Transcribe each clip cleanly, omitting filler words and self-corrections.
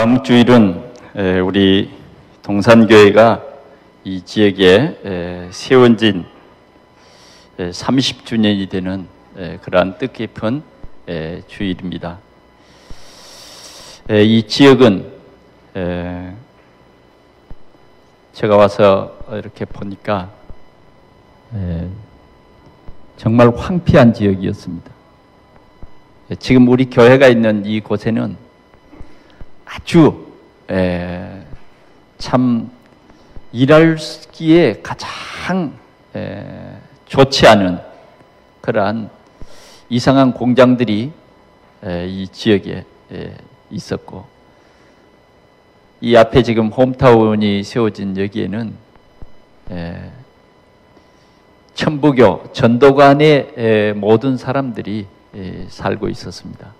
다음 주일은 우리 동산교회가 이 지역에 세운 지 30주년이 되는 그러한 뜻깊은 주일입니다. 이 지역은 제가 와서 이렇게 보니까 정말 황폐한 지역이었습니다. 지금 우리 교회가 있는 이 곳에는 아주 참 일하기에 가장 좋지 않은 그러한 이상한 공장들이 이 지역에 있었고, 이 앞에 지금 홈타운이 세워진 여기에는 천부교 전도관의 모든 사람들이 살고 있었습니다.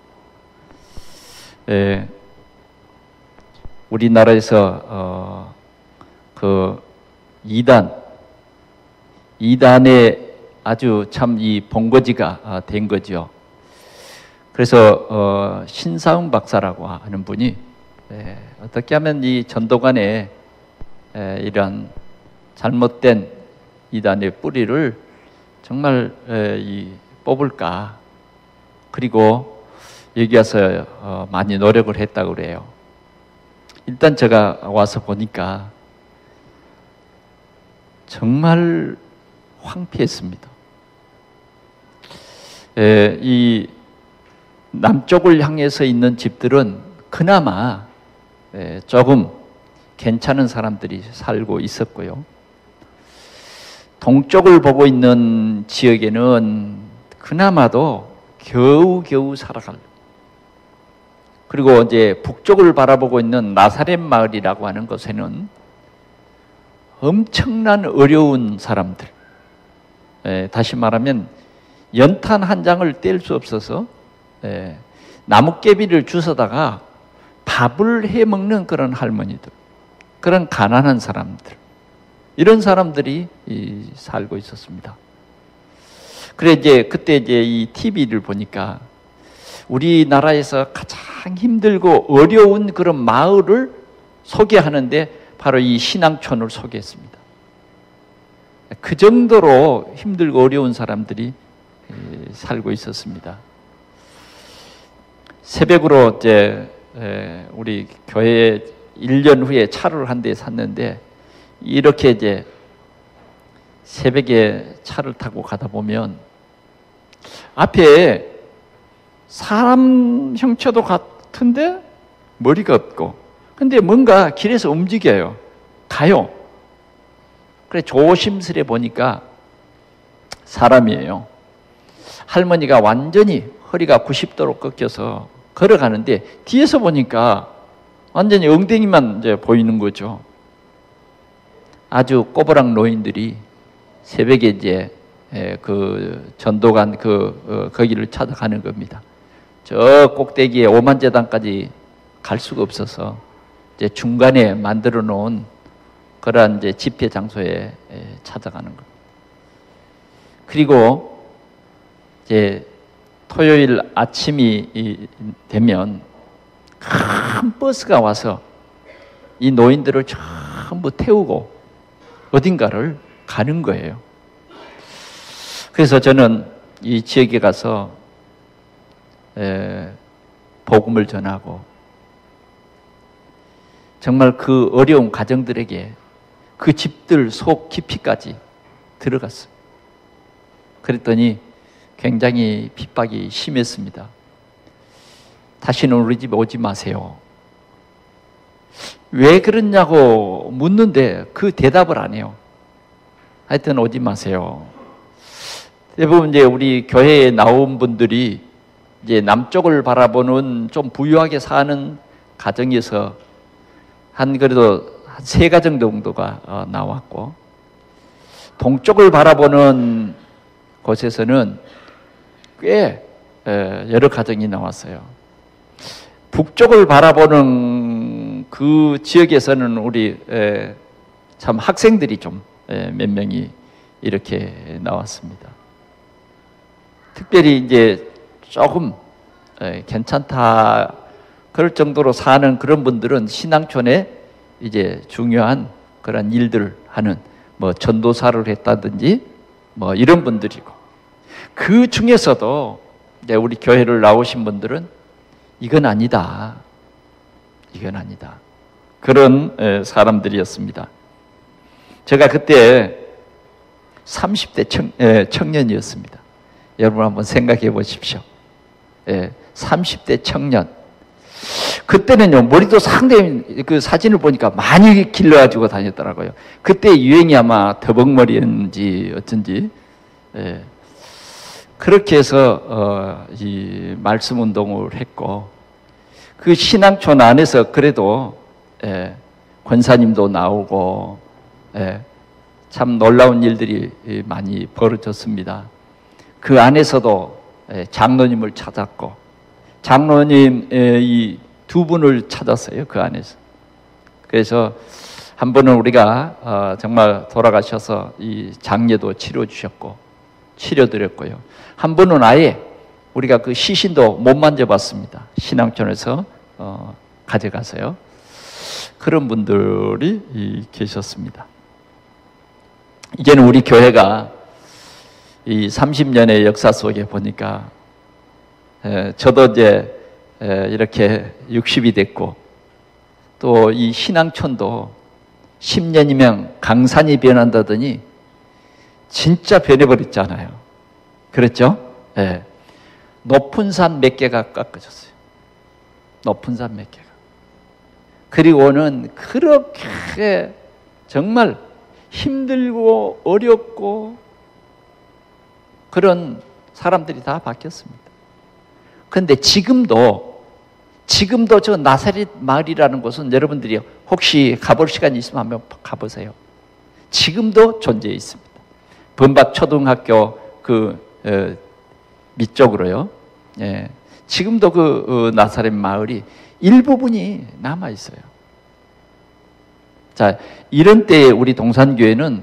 우리나라에서 그 이단의 아주 참 이 본거지가 된 거죠. 그래서 신사웅 박사라고 하는 분이 어떻게 하면 이 전도관의 이런 잘못된 이단의 뿌리를 정말 뽑을까, 그리고 여기 와서 많이 노력을 했다고 그래요. 일단 제가 와서 보니까 정말 황폐했습니다. 이 남쪽을 향해서 있는 집들은 그나마 조금 괜찮은 사람들이 살고 있었고요. 동쪽을 보고 있는 지역에는 그나마도 겨우겨우 살아갈. 그리고 이제 북쪽을 바라보고 있는 나사렛 마을이라고 하는 곳에는 엄청난 어려운 사람들, 다시 말하면 연탄 한 장을 뗄 수 없어서 나뭇개비를 주워다가 밥을 해 먹는 그런 할머니들, 그런 가난한 사람들, 이런 사람들이 살고 있었습니다. 그래 그때 이 TV를 보니까 우리나라에서 가장 힘들고 어려운 그런 마을을 소개하는데 바로 이 신앙촌을 소개했습니다. 그 정도로 힘들고 어려운 사람들이 살고 있었습니다. 새벽으로 우리 교회에 1년 후에 차를 한 대 샀는데, 이렇게 새벽에 차를 타고 가다 보면 앞에 사람 형체도 같은데 머리가 없고, 근데 뭔가 길에서 움직여요. 가요. 그래 조심스레 보니까 사람이에요. 할머니가 완전히 허리가 90도로 꺾여서 걸어가는데 뒤에서 보니까 완전히 엉덩이만 보이는 거죠. 아주 꼬부랑 노인들이 새벽에 그 전도관 거기를 찾아가는 겁니다. 저 꼭대기에 오만재단까지 갈 수가 없어서 중간에 만들어 놓은 그러한 집회 장소에 찾아가는 겁니다. 그리고 토요일 아침이 되면 큰 버스가 와서 이 노인들을 전부 태우고 어딘가를 가는 거예요. 그래서 저는 이 지역에 가서 복음을 전하고 정말 그 어려운 가정들에게 그 집들 속 깊이까지 들어갔어요. 그랬더니 굉장히 핍박이 심했습니다. 다시는 우리 집에 오지 마세요. 왜 그러냐고 묻는데 그 대답을 안 해요. 하여튼 오지 마세요. 대부분 우리 교회에 나온 분들이 남쪽을 바라보는 좀 부유하게 사는 가정에서 그래도 한 3가정 정도가 나왔고, 동쪽을 바라보는 곳에서는 꽤 여러 가정이 나왔어요. 북쪽을 바라보는 그 지역에서는 우리 참 학생들이 좀 몇 명이 이렇게 나왔습니다. 특별히 조금 괜찮다 그럴 정도로 사는 그런 분들은 신앙촌에 이제 중요한 그런 일들을 하는 뭐 전도사를 했다든지 뭐 이런 분들이고, 그 중에서도 이제 우리 교회를 나오신 분들은 이건 아니다. 이건 아니다. 그런 사람들이었습니다. 제가 그때 30대 청년이었습니다. 여러분 한번 생각해 보십시오. 30대 청년. 그때는요, 머리도 상당히, 그 사진을 보니까 많이 길러가지고 다녔더라고요. 그때 유행이 아마 더벅머리였는지 어쩐지. 그렇게 해서, 이 말씀 운동을 했고, 그 신앙촌 안에서 그래도, 권사님도 나오고, 참 놀라운 일들이 많이 벌어졌습니다. 그 안에서도 장로님을 찾았고, 장로님 이 두 분을 찾았어요. 그 안에서. 그래서 한 분은 우리가 정말 돌아가셔서 이 장례도 치료 주셨고 치료드렸고요. 한 분은 아예 우리가 그 시신도 못 만져봤습니다. 신앙촌에서 가져가서요. 그런 분들이 계셨습니다. 이제는 우리 교회가 이 30년의 역사 속에 보니까 저도 이제 이렇게 60이 됐고, 또 이 신앙촌도 10년이면 강산이 변한다더니 진짜 변해버렸잖아요. 그렇죠? 높은 산 몇 개가 깎아졌어요. 높은 산 몇 개가. 그리고는 그렇게 정말 힘들고 어렵고 그런 사람들이 다 바뀌었습니다. 그런데 지금도 저 나사렛 마을이라는 곳은 여러분들이 혹시 가볼 시간이 있으면 한번 가보세요. 지금도 존재해 있습니다. 범박 초등학교 그 밑쪽으로요. 지금도 그 나사렛 마을이 일부분이 남아 있어요. 자, 이런 때에 우리 동산교회는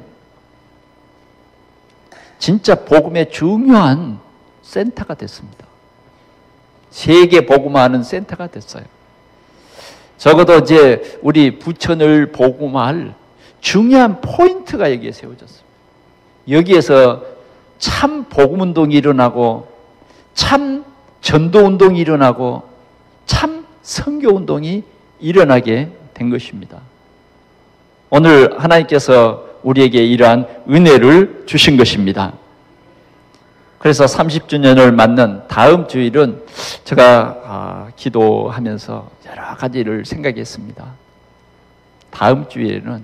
진짜 복음의 중요한 센터가 됐습니다. 세계 복음화하는 센터가 됐어요. 적어도 이제 우리 부천을 복음화할 중요한 포인트가 여기에 세워졌습니다. 여기에서 참 복음운동이 일어나고, 참 전도운동이 일어나고, 참 선교운동이 일어나게 된 것입니다. 오늘 하나님께서 우리에게 이러한 은혜를 주신 것입니다. 그래서 30주년을 맞는 다음 주일은 제가 기도하면서 여러 가지를 생각했습니다. 다음 주일에는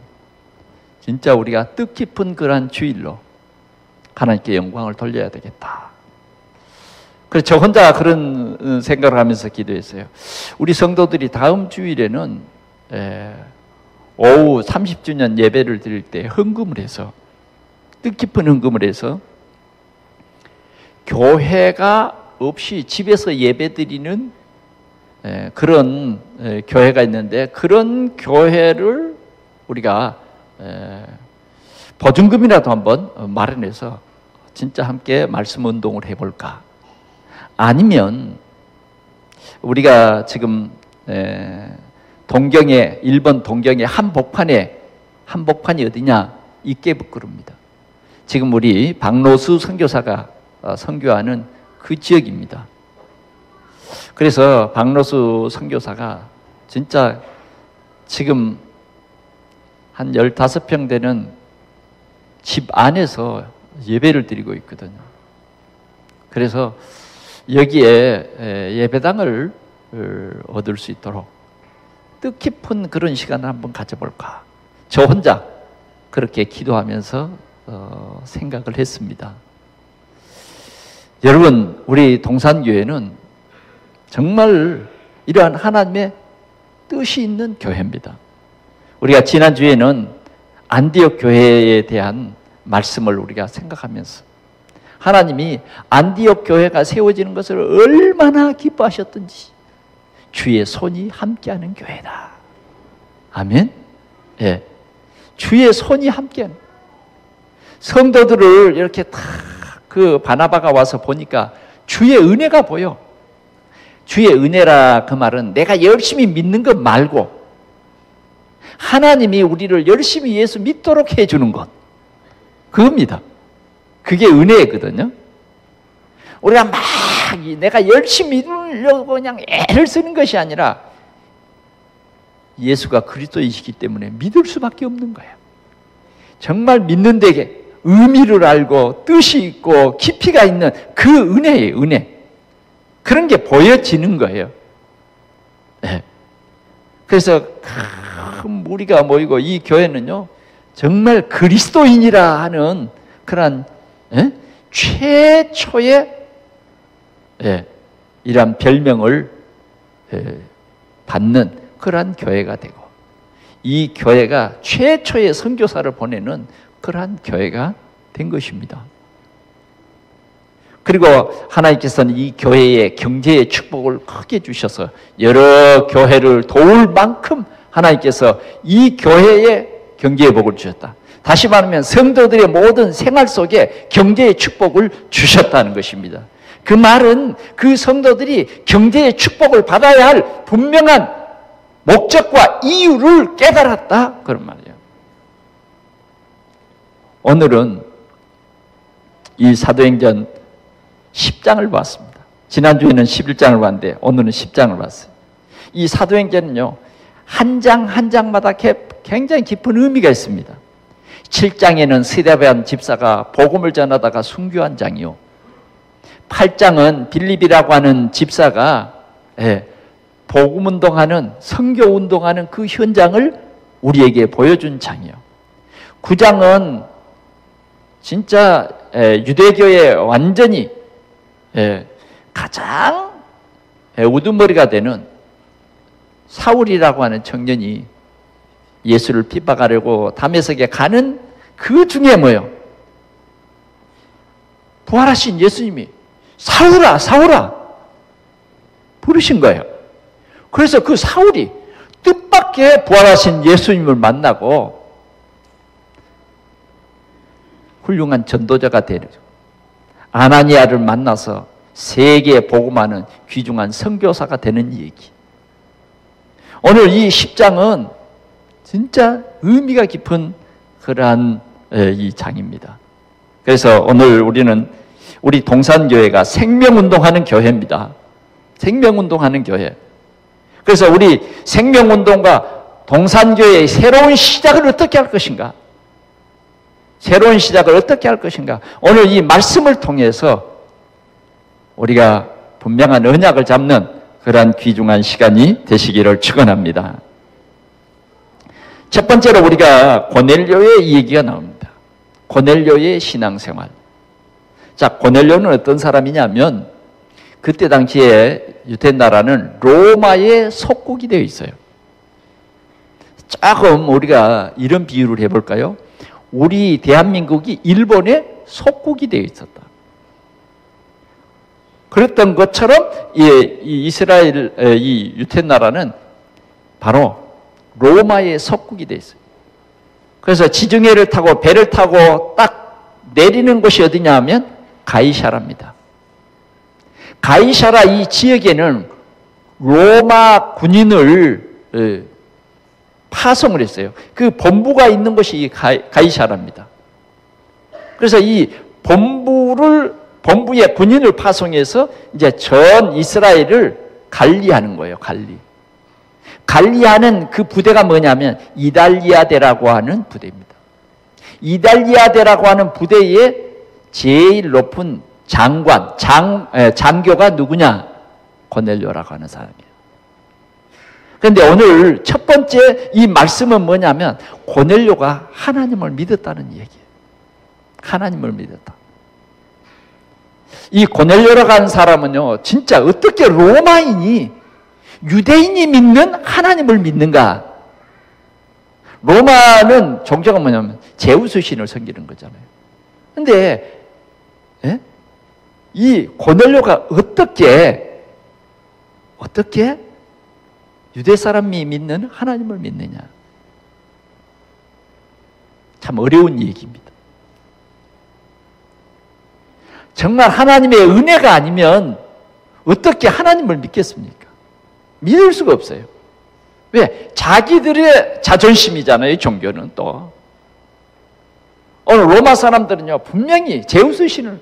진짜 우리가 뜻깊은 그러한 주일로 하나님께 영광을 돌려야 되겠다. 그래서 저 혼자 그런 생각을 하면서 기도했어요. 우리 성도들이 다음 주일에는 오후 30주년 예배를 드릴 때 헌금을 해서, 뜻깊은 헌금을 해서 교회가 없이 집에서 예배 드리는 그런 교회가 있는데, 그런 교회를 우리가 보증금이라도 한번 마련해서 진짜 함께 말씀 운동을 해볼까? 아니면 우리가 지금 동경에, 일본 동경의 한복판이 어디냐? 이케부쿠르입니다. 지금 우리 박노수 선교사가 선교하는 그 지역입니다. 그래서 박노수 선교사가 진짜 지금 한 15평 되는 집 안에서 예배를 드리고 있거든요. 그래서 여기에 예배당을 얻을 수 있도록 뜻깊은 그런 시간을 한번 가져볼까? 저 혼자 그렇게 기도하면서 생각을 했습니다. 여러분, 우리 동산교회는 정말 이러한 하나님의 뜻이 있는 교회입니다. 우리가 지난주에는 안디옥 교회에 대한 말씀을 우리가 생각하면서 하나님이 안디옥 교회가 세워지는 것을 얼마나 기뻐하셨던지, 주의 손이 함께하는 교회다. 아멘? 예. 주의 손이 함께하는, 성도들을 이렇게 다 그 바나바가 와서 보니까 주의 은혜가 보여. 주의 은혜라 그 말은 내가 열심히 믿는 것 말고 하나님이 우리를 열심히 예수 믿도록 해주는 것, 그겁니다. 그게 은혜거든요. 우리가 막 내가 열심히 믿으려고 그냥 애를 쓰는 것이 아니라 예수가 그리스도이시기 때문에 믿을 수밖에 없는 거예요. 정말 믿는 데에 의미를 알고 뜻이 있고 깊이가 있는 그 은혜예요. 은혜. 그런 게 보여지는 거예요. 네. 그래서 큰 무리가 모이고 이 교회는요 정말 그리스도인이라 하는 그런 최초의 이런 별명을 받는 그러한 교회가 되고 이 교회가 최초의 선교사를 보내는 그러한 교회가 된 것입니다. 그리고 하나님께서는 이 교회의 경제의 축복을 크게 주셔서 여러 교회를 도울 만큼 하나님께서 이 교회에 경제의 복을 주셨다. 다시 말하면 성도들의 모든 생활 속에 경제의 축복을 주셨다는 것입니다. 그 말은 그 성도들이 경제의 축복을 받아야 할 분명한 목적과 이유를 깨달았다, 그런 말이에요. 오늘은 이 사도행전 10장을 봤습니다. 지난주에는 11장을 봤는데 오늘은 10장을 봤어요. 이 사도행전은요 한 장 한 장마다 굉장히 깊은 의미가 있습니다. 7장에는 스데반 집사가 복음을 전하다가 순교한 장이요, 8장은 빌립이라고 하는 집사가 복음운동하는, 선교운동하는 그 현장을 우리에게 보여준 장이요, 9장은 진짜 유대교의 완전히 가장 우두머리가 되는 사울이라고 하는 청년이 예수를 핍박하려고 다메섹에 가는 그 중에 뭐예요? 부활하신 예수님이 사울아 사울아 부르신 거예요. 그래서 그 사울이 뜻밖의 부활하신 예수님을 만나고 훌륭한 전도자가 되죠. 아나니아를 만나서 세계에 복음하는 귀중한 선교사가 되는 얘기. 오늘 이 10장은 진짜 의미가 깊은 그러한 이 장입니다. 그래서 오늘 우리는 우리 동산교회가 생명운동하는 교회입니다. 생명운동하는 교회. 그래서 우리 생명운동과 동산교회의 새로운 시작을 어떻게 할 것인가? 새로운 시작을 어떻게 할 것인가? 오늘 이 말씀을 통해서 우리가 분명한 언약을 잡는 그러한 귀중한 시간이 되시기를 축원합니다. 첫 번째로 우리가 고넬료의 얘기가 나옵니다. 고넬료의 신앙생활. 자, 고넬료는 어떤 사람이냐면 그때 당시에 유대 나라는 로마의 속국이 되어 있어요. 조금 우리가 이런 비유를 해볼까요? 우리 대한민국이 일본의 속국이 되어 있었다. 그랬던 것처럼 이 이스라엘, 이 유대 나라는 바로 로마의 속국이 되어 있어요. 그래서 지중해를 타고 배를 타고 딱 내리는 곳이 어디냐 하면 가이사라입니다. 가이사라 이 지역에는 로마 군인을 파송을 했어요. 그 본부가 있는 곳이 가이사라입니다. 그래서 이 본부에 군인을 파송해서 이제 전 이스라엘을 관리하는 거예요. 관리하는 그 부대가 뭐냐면 이달리아대라고 하는 부대입니다. 이달리아대라고 하는 부대의 제일 높은 장교가 누구냐? 고넬료라고 하는 사람이에요. 그런데 오늘 첫 번째 이 말씀은 뭐냐면 고넬료가 하나님을 믿었다는 얘기예요. 하나님을 믿었다. 이 고넬료라고 하는 사람은요, 진짜 어떻게 로마인이 유대인이 믿는 하나님을 믿는가? 로마는 종교가 뭐냐면 제우스 신을 섬기는 거잖아요. 그런데 이 고넬료가 어떻게 유대 사람이 믿는 하나님을 믿느냐? 참 어려운 얘기입니다. 정말 하나님의 은혜가 아니면 어떻게 하나님을 믿겠습니까? 믿을 수가 없어요. 왜? 자기들의 자존심이잖아요, 종교는 또. 오늘 로마 사람들은요, 분명히 제우스 신을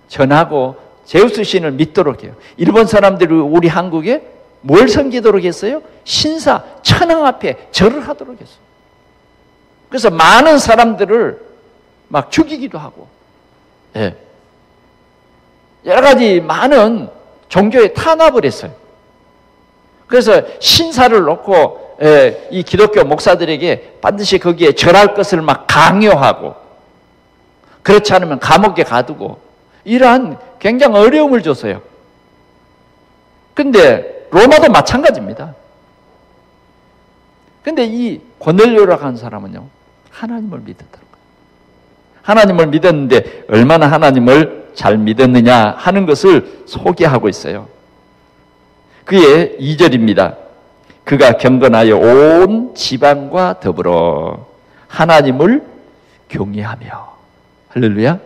전하고 제우스 신을 믿도록 해요. 일본 사람들이 우리 한국에 뭘 섬기도록 했어요? 신사, 천황 앞에 절을 하도록 했어요. 그래서 많은 사람들을 막 죽이기도 하고, 예. 여러 가지 많은 종교에 탄압을 했어요. 그래서 신사를 놓고 이 기독교 목사들에게 반드시 거기에 절할 것을 막 강요하고, 그렇지 않으면 감옥에 가두고, 이러한 굉장히 어려움을 줬어요. 근데 로마도 마찬가지입니다. 근데 이 고넬료라고 하는 사람은요, 하나님을 믿었다는 거예요. 하나님을 믿었는데 얼마나 하나님을 잘 믿었느냐 하는 것을 소개하고 있어요. 그의 2절입니다. 그가 경건하여 온 지방과 더불어 하나님을 경외하며. 할렐루야.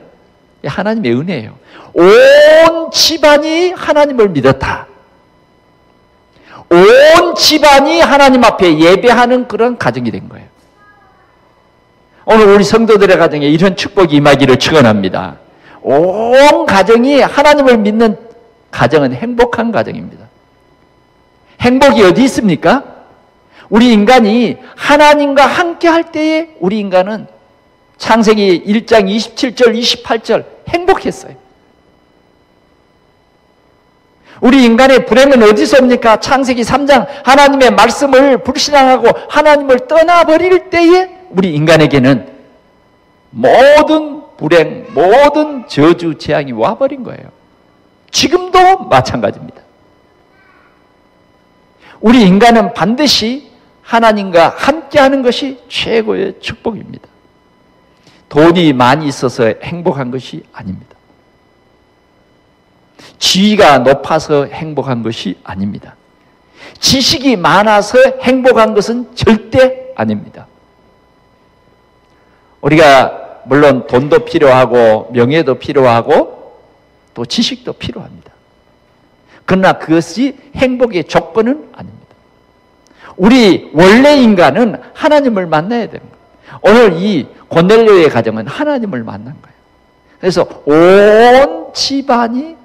하나님의 은혜예요. 온 집안이 하나님을 믿었다. 온 집안이 하나님 앞에 예배하는 그런 가정이 된 거예요. 오늘 우리 성도들의 가정에 이런 축복이 임하기를 축원합니다. 온 가정이 하나님을 믿는 가정은 행복한 가정입니다. 행복이 어디 있습니까? 우리 인간이 하나님과 함께 할 때에 우리 인간은 창세기 1장 27절 28절 행복했어요. 우리 인간의 불행은 어디서 옵니까? 창세기 3장 하나님의 말씀을 불신앙하고 하나님을 떠나버릴 때에 우리 인간에게는 모든 불행, 모든 저주, 재앙이 와버린 거예요. 지금도 마찬가지입니다. 우리 인간은 반드시 하나님과 함께하는 것이 최고의 축복입니다. 돈이 많이 있어서 행복한 것이 아닙니다. 지위가 높아서 행복한 것이 아닙니다. 지식이 많아서 행복한 것은 절대 아닙니다. 우리가 물론 돈도 필요하고 명예도 필요하고 또 지식도 필요합니다. 그러나 그것이 행복의 조건은 아닙니다. 우리 원래 인간은 하나님을 만나야 됩니다. 오늘 이 고넬료의 가정은 하나님을 만난 거예요. 그래서 온 집안이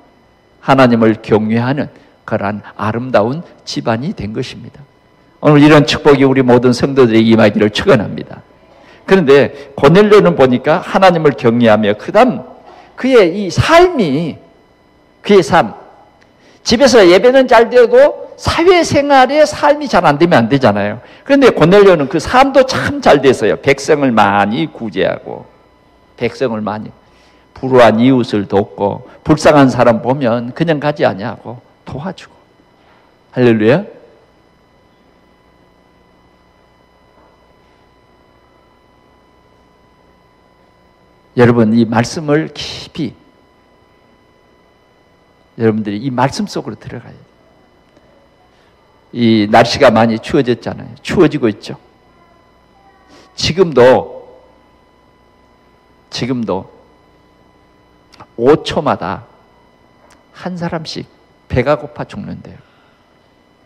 하나님을 경외하는 그러한 아름다운 집안이 된 것입니다. 오늘 이런 축복이 우리 모든 성도들에게 임하기를 축원합니다. 그런데 고넬료는 보니까 하나님을 경외하며 그다음 그의 이 삶이 그의 삶, 집에서 예배는 잘 되어도 사회생활의 삶이 잘 안 되면 안 되잖아요. 그런데 고넬료는 그 삶도 참 잘 됐어요. 백성을 많이 구제하고 백성을 많이 불우한 이웃을 돕고 불쌍한 사람 보면 그냥 가지 아니하고 도와주고. 할렐루야. 여러분 이 말씀을 깊이 여러분들이 이 말씀 속으로 들어가야 돼요. 이 날씨가 많이 추워졌잖아요. 추워지고 있죠. 지금도 5초마다 한 사람씩 배가 고파 죽는데요.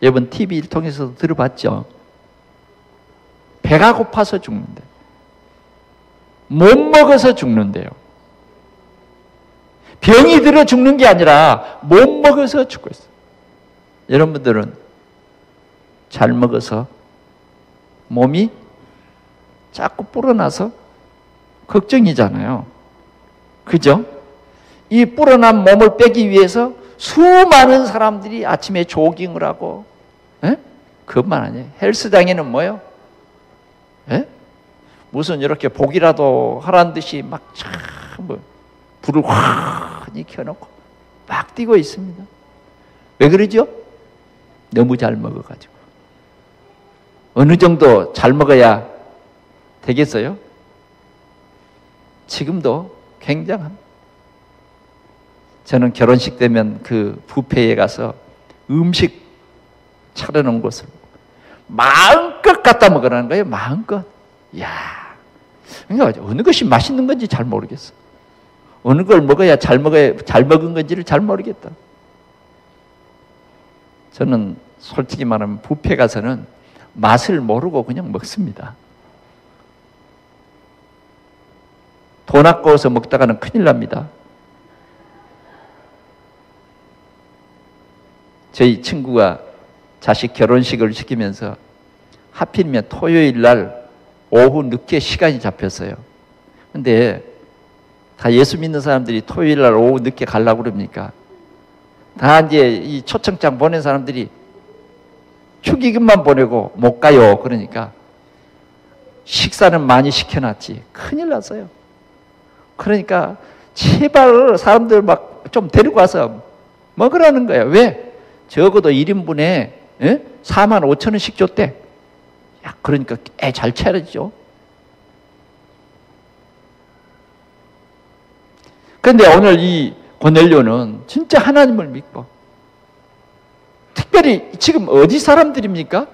여러분 TV를 통해서도 들어봤죠? 배가 고파서 죽는데 못 먹어서 죽는데요. 병이 들어 죽는 게 아니라 못 먹어서 죽고 있어요. 여러분들은 잘 먹어서 몸이 자꾸 불어나서 걱정이잖아요. 그죠? 이 불어난 몸을 빼기 위해서 수많은 사람들이 아침에 조깅을 하고, 그것만 아니에요. 헬스장에는 뭐요? 무슨 이렇게 복이라도 하라는 듯이 막 참 불을 환히 켜놓고 막 뛰고 있습니다. 왜 그러죠? 너무 잘 먹어가지고. 어느 정도 잘 먹어야 되겠어요? 지금도 굉장합니다. 저는 결혼식 되면 그 뷔페에 가서 음식 차려놓은 곳을 마음껏 갖다 먹으라는 거예요. 마음껏. 이야, 그러니까 어느 것이 맛있는 건지 잘 모르겠어. 어느 걸 먹어야 잘 먹은 건지를 잘 모르겠다. 저는 솔직히 말하면 뷔페 가서는 맛을 모르고 그냥 먹습니다. 돈 아까워서 먹다가는 큰일 납니다. 저희 친구가 자식 결혼식을 시키면서 하필이면 토요일 날 오후 늦게 시간이 잡혔어요. 근데 다 예수 믿는 사람들이 토요일 날 오후 늦게 가려고 그럽니까? 다 이제 이 초청장 보낸 사람들이 축의금만 보내고 못 가요. 그러니까 식사는 많이 시켜놨지. 큰일 났어요. 그러니까 제발 사람들 막 좀 데리고 와서 먹으라는 거예요. 왜? 적어도 1인분에 4만 5천 원씩 줬대. 야, 그러니까 애 잘 차려지죠. 그런데 오늘 이 고넬료는 진짜 하나님을 믿고, 특별히 지금 어디 사람들입니까?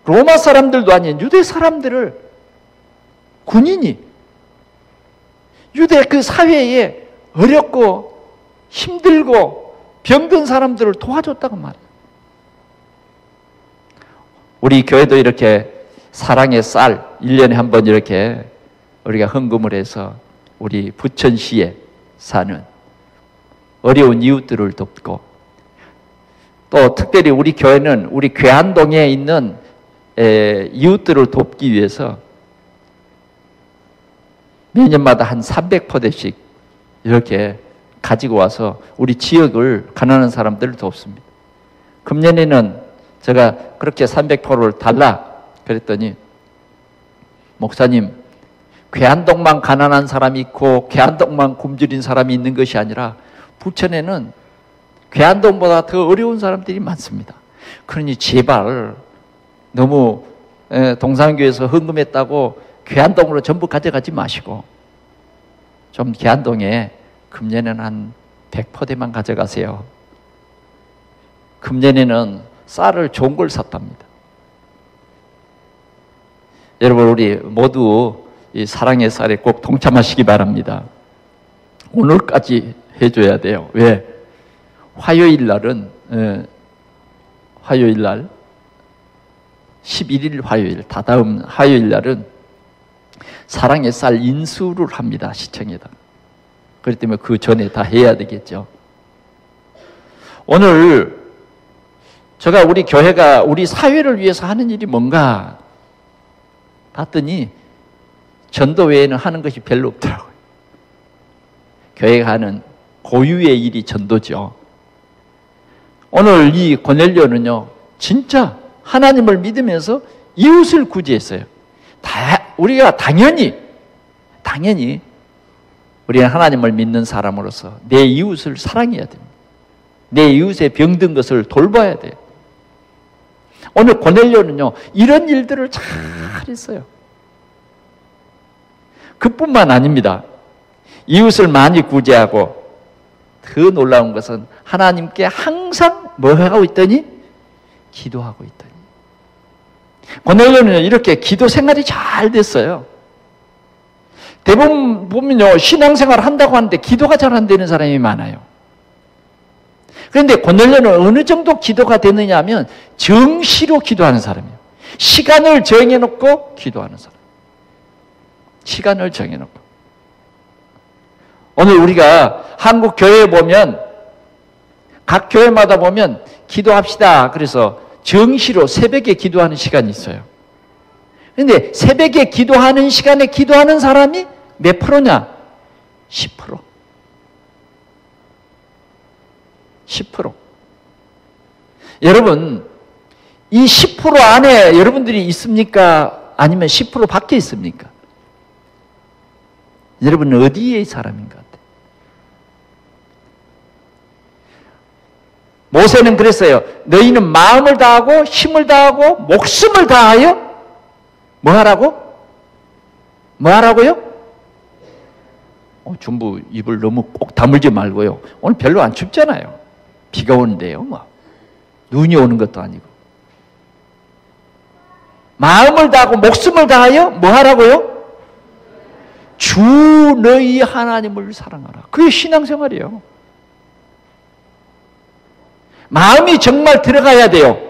로마 사람들도 아닌 유대 사람들을, 군인이 유대 그 사회에 어렵고 힘들고 병든 사람들을 도와줬다고 말해요. 우리 교회도 이렇게 사랑의 쌀 1년에 한 번 이렇게 우리가 헌금을 해서 우리 부천시에 사는 어려운 이웃들을 돕고, 또 특별히 우리 교회는 우리 괴한동에 있는 이웃들을 돕기 위해서 매년마다 한 300포대씩 이렇게 가지고 와서 우리 지역을 가난한 사람들을 돕습니다. 금년에는 제가 그렇게 300포를 달라 그랬더니, 목사님, 괴한동만 가난한 사람이 있고 괴한동만 굶주린 사람이 있는 것이 아니라 부천에는 괴한동보다 더 어려운 사람들이 많습니다. 그러니 제발 너무 동산교에서 헌금했다고 괴한동으로 전부 가져가지 마시고 좀 괴한동에 금년에는 한 100포대만 가져가세요. 금년에는 쌀을 좋은 걸 샀답니다. 여러분, 우리 모두 이 사랑의 쌀에 꼭 동참하시기 바랍니다. 오늘까지 해줘야 돼요. 왜? 화요일 날은 화요일 날 11일 화요일, 다다음 화요일 날은 사랑의 쌀 인수를 합니다. 시청에다. 그렇기 때문에 그 전에 다 해야 되겠죠. 오늘 제가 우리 교회가 우리 사회를 위해서 하는 일이 뭔가 봤더니 전도 외에는 하는 것이 별로 없더라고요. 교회가 하는 고유의 일이 전도죠. 오늘 이 고넬료는요, 진짜 하나님을 믿으면서 이웃을 구제했어요. 우리가 당연히 우리는 하나님을 믿는 사람으로서 내 이웃을 사랑해야 됩니다. 내 이웃의 병든 것을 돌봐야 돼요. 오늘 고넬료는요, 이런 일들을 잘 했어요. 그뿐만 아닙니다. 이웃을 많이 구제하고, 더 놀라운 것은 하나님께 항상 뭐 하고 있더니? 기도하고 있더니. 고넬료는 이렇게 기도 생활이 잘 됐어요. 대부분 보면요, 신앙생활을 한다고 하는데 기도가 잘 안 되는 사람이 많아요. 그런데 고넬료는 어느 정도 기도가 되느냐 하면 정시로 기도하는 사람이에요. 시간을 정해놓고 기도하는 사람. 시간을 정해놓고. 오늘 우리가 한국 교회에 보면, 각 교회마다 보면 기도합시다. 그래서 정시로 새벽에 기도하는 시간이 있어요. 그런데 새벽에 기도하는 시간에 기도하는 사람이 몇 프로냐? 10%. 10%. 여러분, 이 10% 안에 여러분들이 있습니까? 아니면 10% 밖에 있습니까? 여러분은 어디의 사람인 것 같아요? 모세는 그랬어요. 너희는 마음을 다하고 힘을 다하고 목숨을 다하여 뭐 하라고? 뭐 하라고요? 전부 입을 너무 꼭 다물지 말고요. 오늘 별로 안 춥잖아요. 비가 오는데요. 뭐. 눈이 오는 것도 아니고. 마음을 다하고 목숨을 다하여 뭐 하라고요? 주 너희 하나님을 사랑하라. 그게 신앙생활이에요. 마음이 정말 들어가야 돼요.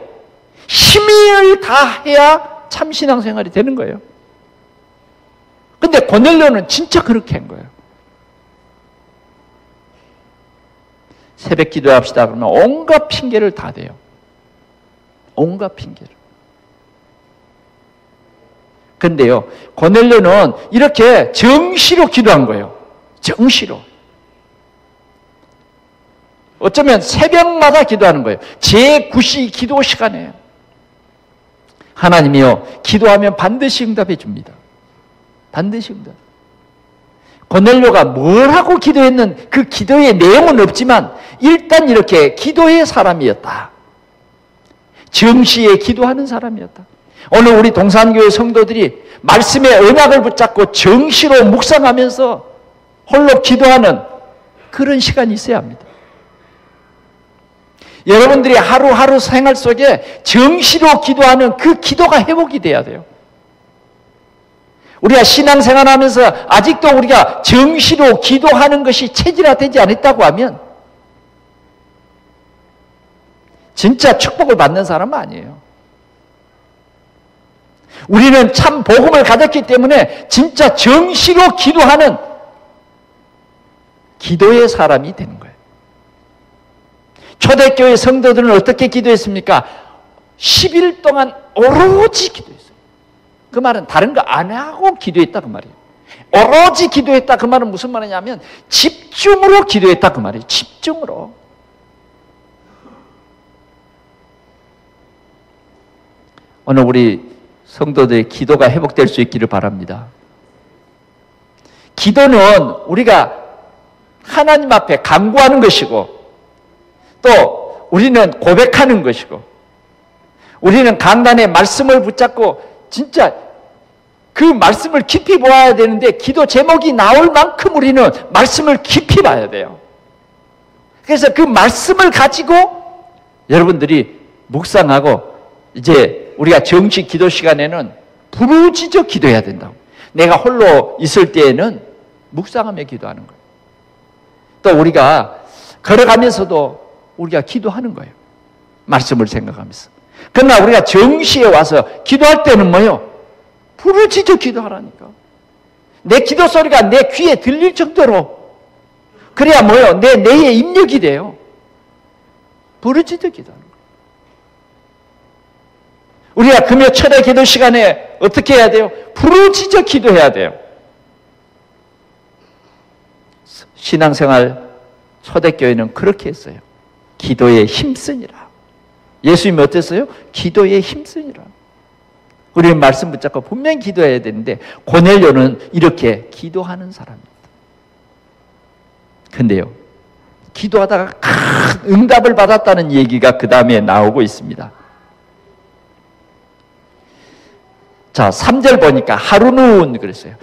힘을 다해야 참 신앙생활이 되는 거예요. 근데 고넬료는 진짜 그렇게 한 거예요. 새벽 기도합시다 그러면 온갖 핑계를 다 대요. 온갖 핑계를. 근데요, 고넬료는 이렇게 정시로 기도한 거예요. 정시로. 어쩌면 새벽마다 기도하는 거예요. 제9시 기도 시간에. 하나님이요, 기도하면 반드시 응답해 줍니다. 반드시 응답. 고넬료가 뭘 하고 기도했는 그 기도의 내용은 없지만 일단 이렇게 기도의 사람이었다. 정시에 기도하는 사람이었다. 오늘 우리 동산교회 성도들이 말씀의 언약을 붙잡고 정시로 묵상하면서 홀로 기도하는 그런 시간이 있어야 합니다. 여러분들이 하루하루 생활 속에 정시로 기도하는 그 기도가 회복이 돼야 돼요. 우리가 신앙생활하면서 아직도 우리가 정시로 기도하는 것이 체질화되지 않았다고 하면 진짜 축복을 받는 사람은 아니에요. 우리는 참 복음을 가졌기 때문에 진짜 정시로 기도하는 기도의 사람이 되는 거예요. 초대교회 성도들은 어떻게 기도했습니까? 10일 동안 오로지 기도했어요. 그 말은 다른 거 안 하고 기도했다 그 말이에요. 오로지 기도했다 그 말은 무슨 말이냐면 집중으로 기도했다 그 말이에요. 집중으로. 오늘 우리 성도들의 기도가 회복될 수 있기를 바랍니다. 기도는 우리가 하나님 앞에 간구하는 것이고 또 우리는 고백하는 것이고 우리는 강단의 말씀을 붙잡고 진짜 그 말씀을 깊이 보아야 되는데 기도 제목이 나올 만큼 우리는 말씀을 깊이 봐야 돼요. 그래서 그 말씀을 가지고 여러분들이 묵상하고 이제 우리가 정식 기도 시간에는 부르짖어 기도해야 된다고. 내가 홀로 있을 때에는 묵상하며 기도하는 거예요. 또 우리가 걸어가면서도 우리가 기도하는 거예요. 말씀을 생각하면서. 그러나 우리가 정시에 와서 기도할 때는 뭐예요? 부르짖어 기도하라니까. 내 기도 소리가 내 귀에 들릴 정도로 그래야 뭐예요? 내 뇌에 입력이 돼요. 부르짖어 기도하는 거예요. 우리가 금요 철야 기도 시간에 어떻게 해야 돼요? 부르짖어 기도해야 돼요. 신앙생활 초대교회는 그렇게 했어요. 기도에 힘쓰니라. 예수님이 어땠어요? 기도에 힘쓰니라. 우리는 말씀 붙잡고 분명히 기도해야 되는데 고넬료는 이렇게 기도하는 사람입니다. 근데요, 기도하다가 큰 응답을 받았다는 얘기가 그 다음에 나오고 있습니다. 자, 3절 보니까 하루는 그랬어요.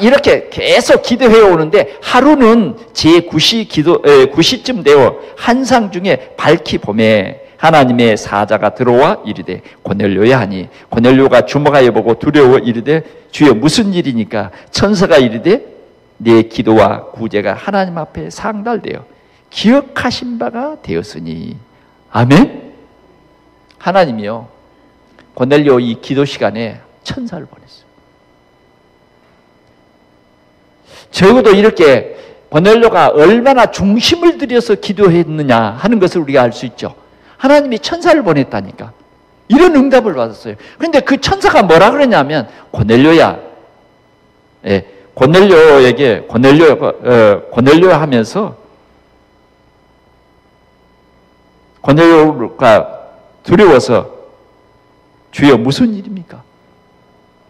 이렇게 계속 기도해 오는데 하루는 제9시쯤 되어 한상 중에 밝히 봄에 하나님의 사자가 들어와 이르되 고넬료야 하니 고넬료가 주목하여 보고 두려워 이르되 주여 무슨 일이니까 천사가 이르되 네 기도와 구제가 하나님 앞에 상달되어 기억하신 바가 되었으니. 아멘. 하나님이요, 고넬료 이 기도 시간에 천사를 보냈어요. 적어도 이렇게 고넬료가 얼마나 중심을 들여서 기도했느냐 하는 것을 우리가 알 수 있죠. 하나님이 천사를 보냈다니까. 이런 응답을 받았어요. 그런데 그 천사가 뭐라 그러냐면 고넬료야. 고넬료에게 고넬료 하면서 고넬료가 두려워서 주여 무슨 일입니까?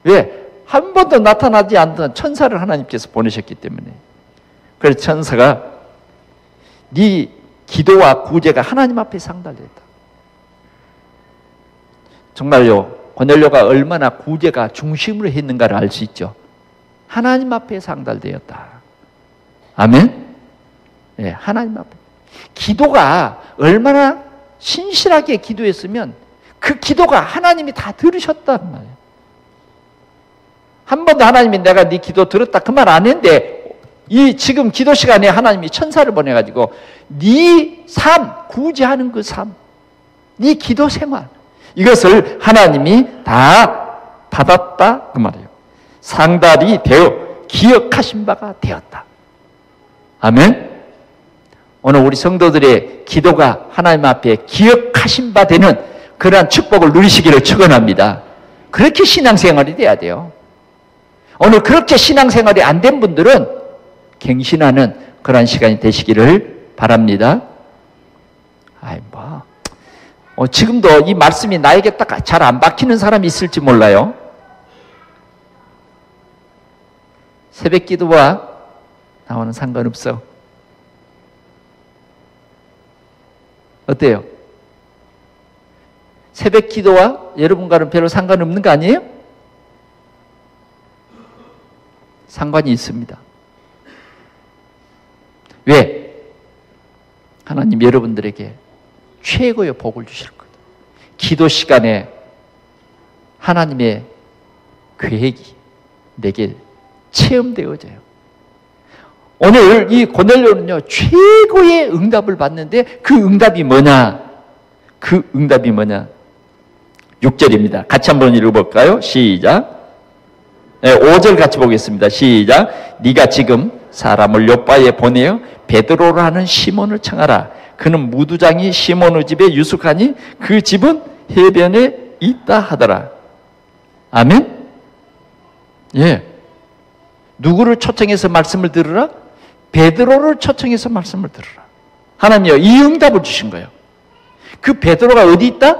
왜? 한 번도 나타나지 않던 천사를 하나님께서 보내셨기 때문에. 그래서 천사가 네 기도와 구제가 하나님 앞에 상달됐다. 정말요, 고넬료가 얼마나 구제가 중심으로 했는가를 알 수 있죠. 하나님 앞에 상달되었다. 아멘? 네, 하나님 앞에. 기도가 얼마나 신실하게 기도했으면 그 기도가 하나님이 다 들으셨단 말이에요. 한 번도 하나님이 내가 네 기도 들었다 그 말 안 했는데 이 지금 기도 시간에 하나님이 천사를 보내가지고 네 삶, 구제하는 그 삶, 네 기도 생활, 이것을 하나님이 다 받았다 그 말이에요. 상달이 되어 기억하신 바가 되었다. 아멘. 오늘 우리 성도들의 기도가 하나님 앞에 기억하신 바 되는 그러한 축복을 누리시기를 축원합니다. 그렇게 신앙생활이 돼야 돼요. 오늘 그렇게 신앙생활이 안 된 분들은 갱신하는 그러한 시간이 되시기를 바랍니다. 지금도 이 말씀이 나에게 딱 잘 안 박히는 사람이 있을지 몰라요. 새벽 기도와 나와는 상관없어. 어때요? 새벽 기도와 여러분과는 별로 상관없는 거 아니에요? 상관이 있습니다. 왜? 하나님 여러분들에게 최고의 복을 주실 거예요. 기도 시간에 하나님의 계획이 내게 체험되어져요. 오늘 이 고넬료는요, 최고의 응답을 받는데 그 응답이 뭐냐? 그 응답이 뭐냐? 6절입니다. 같이 한번 읽어볼까요? 시작. 네, 5절 같이 보겠습니다. 시작. 네가 지금 사람을 요바에 보내어 베드로라는 시몬을 청하라. 그는 무두장이 시몬의 집에 유숙하니 그 집은 해변에 있다 하더라. 아멘? 예. 누구를 초청해서 말씀을 들으라? 베드로를 초청해서 말씀을 들으라. 하나님이요, 이 응답을 주신 거예요. 그 베드로가 어디 있다?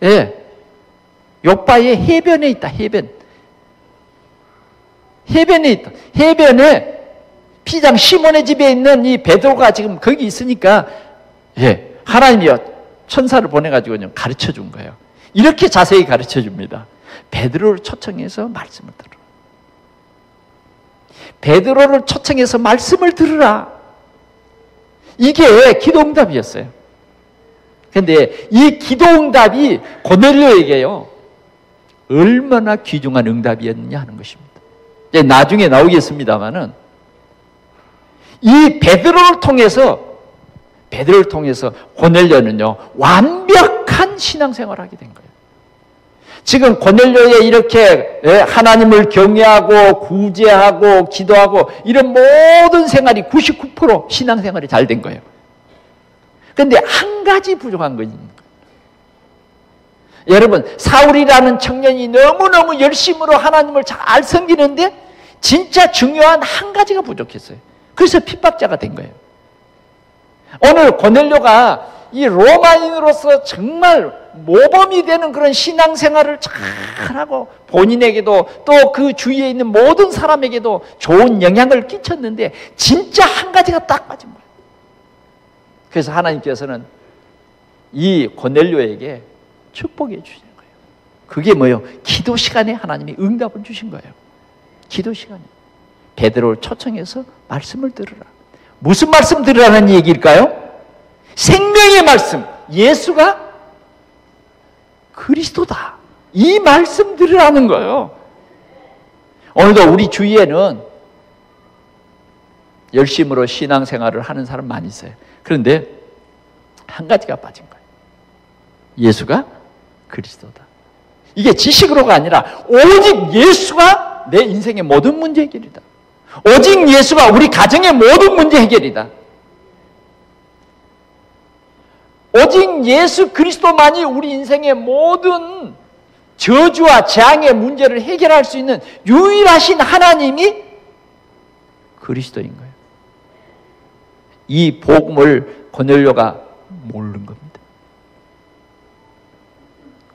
예. 요바의 해변에 있다. 해변에 있다. 해변에 피장 시몬의 집에 있는 이 베드로가 지금 거기 있으니까, 예, 하나님이요, 천사를 보내가지고 그냥 가르쳐 준 거예요. 이렇게 자세히 가르쳐 줍니다. 베드로를 초청해서 말씀을 들으라. 베드로를 초청해서 말씀을 들으라. 이게 기도응답이었어요. 그런데 이 기도응답이 고넬료에게요, 얼마나 귀중한 응답이었느냐 하는 것입니다. 이제 나중에 나오겠습니다만은 이 베드로를 통해서 고넬료는요, 완벽한 신앙생활을 하게 된 거예요. 지금 고넬료의 이렇게 하나님을 경외하고 구제하고 기도하고 이런 모든 생활이 99% 신앙생활이 잘 된 거예요. 그런데 한 가지 부족한 것입니다. 여러분, 사울이라는 청년이 너무너무 열심으로 하나님을 잘 섬기는데 진짜 중요한 한 가지가 부족했어요. 그래서 핍박자가 된 거예요. 오늘 고넬료가 이 로마인으로서 정말 모범이 되는 그런 신앙생활을 잘하고 본인에게도 또 그 주위에 있는 모든 사람에게도 좋은 영향을 끼쳤는데 진짜 한 가지가 딱 빠진 거예요. 그래서 하나님께서는 이 고넬료에게 축복해 주신 거예요. 그게 뭐예요? 기도 시간에 하나님이 응답을 주신 거예요. 기도 시간에 베드로를 초청해서 말씀을 들으라. 무슨 말씀 들으라는 얘기일까요? 생명의 말씀, 예수가 그리스도다. 이 말씀 들으라는 거예요. 오늘도 우리 주위에는 열심으로 신앙생활을 하는 사람 많이 있어요. 그런데 한 가지가 빠진 거예요. 예수가 그리스도다. 이게 지식으로가 아니라 오직 예수가 내 인생의 모든 문제 해결이다. 오직 예수가 우리 가정의 모든 문제 해결이다. 오직 예수 그리스도만이 우리 인생의 모든 저주와 재앙의 문제를 해결할 수 있는 유일하신 하나님이 그리스도인 거예요. 이 복음을 고넬료가 모르는 겁니다.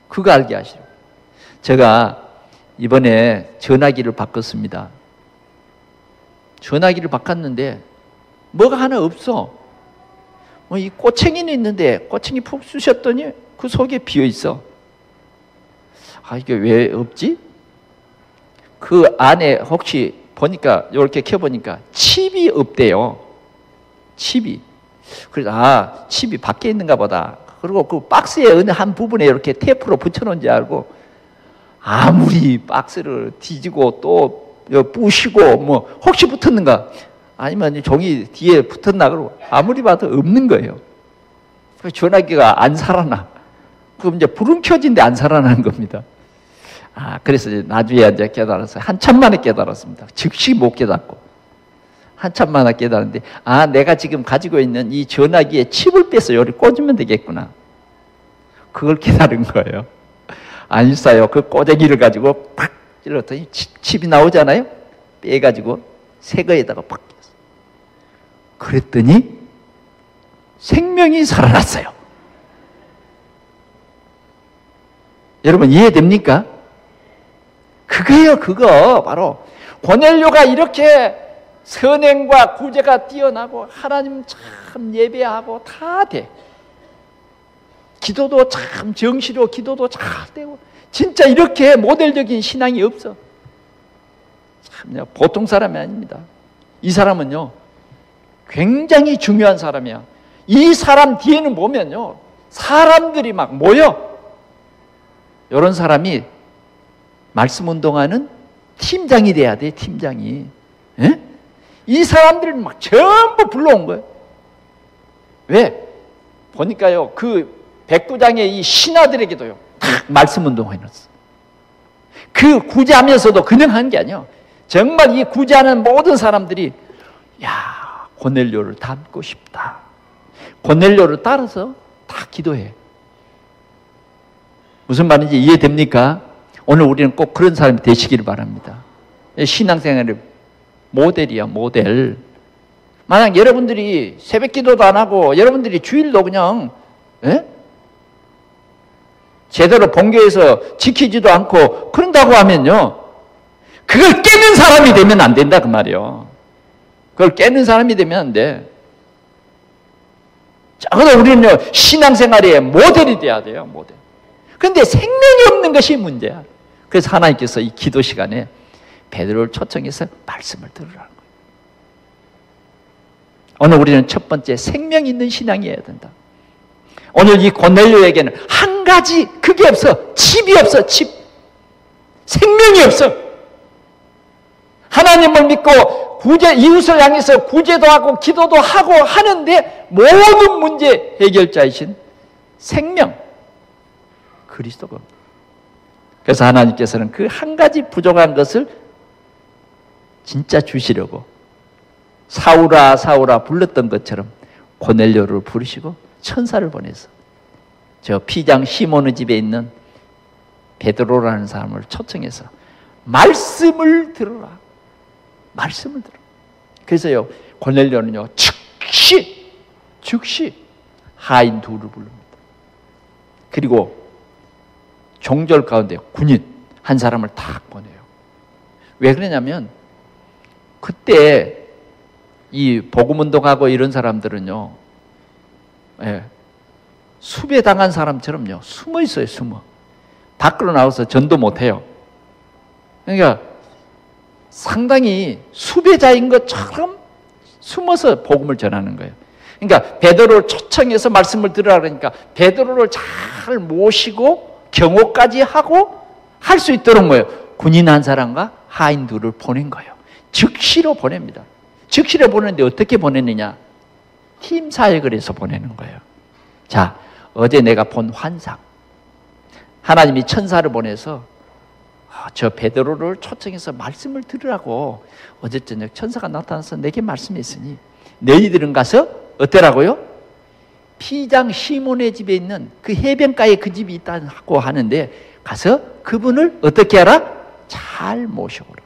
그거 알게 하시라고. 제가 이번에 전화기를 바꿨습니다. 전화기를 바꿨는데 뭐가 하나 없어. 이 꼬챙이는 있는데 꼬챙이 푹 쑤셨더니 그 속에 비어 있어. 이게 왜 없지? 그 안에 혹시 보니까 이렇게 켜보니까 칩이 없대요. 칩이. 그래서 칩이 밖에 있는가 보다. 그리고 그 박스의 어느 한 부분에 이렇게 테이프로 붙여놓은 줄 알고 아무리 박스를 뒤지고 또 부시고 뭐 혹시 붙었는가? 아니면 종이 뒤에 붙었나? 그러고 아무리 봐도 없는 거예요. 그 전화기가 안 살아나. 그럼 이제 불은 켜진데 안 살아나는 겁니다. 그래서 나중에 이제 깨달았어요. 한참 만에 깨달았습니다. 즉시 못 깨닫고. 한참 만에 깨달았는데, 내가 지금 가지고 있는 이 전화기에 칩을 빼서 여기 꽂으면 되겠구나. 그걸 깨달은 거예요. 아니싸요. 그 꼬쟁이를 가지고 팍 찔렀더니 칩이 나오잖아요. 빼가지고 새 거에다가 팍 꼈어요. 그랬더니 생명이 살아났어요. 여러분 이해됩니까? 그거예요. 그거 바로 고넬료가 이렇게 선행과 구제가 뛰어나고 하나님 참 예배하고 다 돼. 기도도 참 정시로 기도도 잘 되고 진짜 이렇게 모델적인 신앙이 없어. 참요 보통 사람이 아닙니다. 이 사람은요 굉장히 중요한 사람이야. 이 사람 뒤에는 보면요 사람들이 막 모여. 이런 사람이 말씀 운동하는 팀장이 돼야 돼. 팀장이. 에? 이 사람들을 막 전부 불러온 거예요. 왜? 보니까요 그 백부장의 이 신하들에게도요 다 말씀 운동해놨어. 그 구제하면서도 그냥 한 게 아니에요. 정말 이 구제하는 모든 사람들이 고넬료를 닮고 싶다. 고넬료를 따라서 다 기도해. 무슨 말인지 이해됩니까? 오늘 우리는 꼭 그런 사람이 되시기를 바랍니다. 신앙생활의 모델이야, 모델. 만약 여러분들이 새벽 기도도 안 하고 여러분들이 주일도 그냥 제대로 본교에서 지키지도 않고 그런다고 하면요 그걸 깨는 사람이 되면 안 된다 그 말이에요. 그걸 깨는 사람이 되면 안 돼. 적어도 우리는요 신앙생활의 모델이 돼야 돼요. 모델. 그런데 생명이 없는 것이 문제야. 그래서 하나님께서 이 기도 시간에 베드로를 초청해서 말씀을 들으라는 거예요. 오늘 우리는 첫 번째 생명 있는 신앙이어야 된다. 오늘 이 고넬료에게는 한 가지 그게 없어. 칩이 없어. 칩. 생명이 없어. 하나님을 믿고 이웃을 향해서 구제도 하고 기도도 하고 하는데 모든 문제 해결자이신 생명 그리스도가. 그래서 하나님께서는 그 한 가지 부족한 것을 진짜 주시려고 사울아 사울아 불렀던 것처럼 고넬료를 부르시고 천사를 보내서 저 피장 시몬의 집에 있는 베드로라는 사람을 초청해서 말씀을 들어라. 말씀을 들어. 그래서요 고넬료는요 즉시 하인 둘을 부릅니다. 그리고 종절 가운데 군인 한 사람을 탁 보내요. 왜 그러냐면 그때 이 복음운동하고 이런 사람들은요 수배당한 사람처럼요 숨어 있어요. 숨어. 밖으로 나와서 전도 못해요. 그러니까 상당히 수배자인 것처럼 숨어서 복음을 전하는 거예요. 그러니까 베드로를 초청해서 말씀을 들으라 그러니까 베드로를 잘 모시고 경호까지 하고 할 수 있도록 뭐예요? 군인 한 사람과 하인 둘을 보낸 거예요. 즉시로 보냅니다. 즉시로 보내는데 어떻게 보냈느냐? 팀 사역을 해서 보내는 거예요. 자, 어제 내가 본 환상. 하나님이 천사를 보내서 저 베드로를 초청해서 말씀을 들으라고 어제 저녁 천사가 나타나서 내게 말씀했으니 너희들은 가서 어때라고요? 피장 시몬의 집에 있는 그 해변가에 그 집이 있다고 하는데 가서 그분을 어떻게 하라? 잘 모셔오라.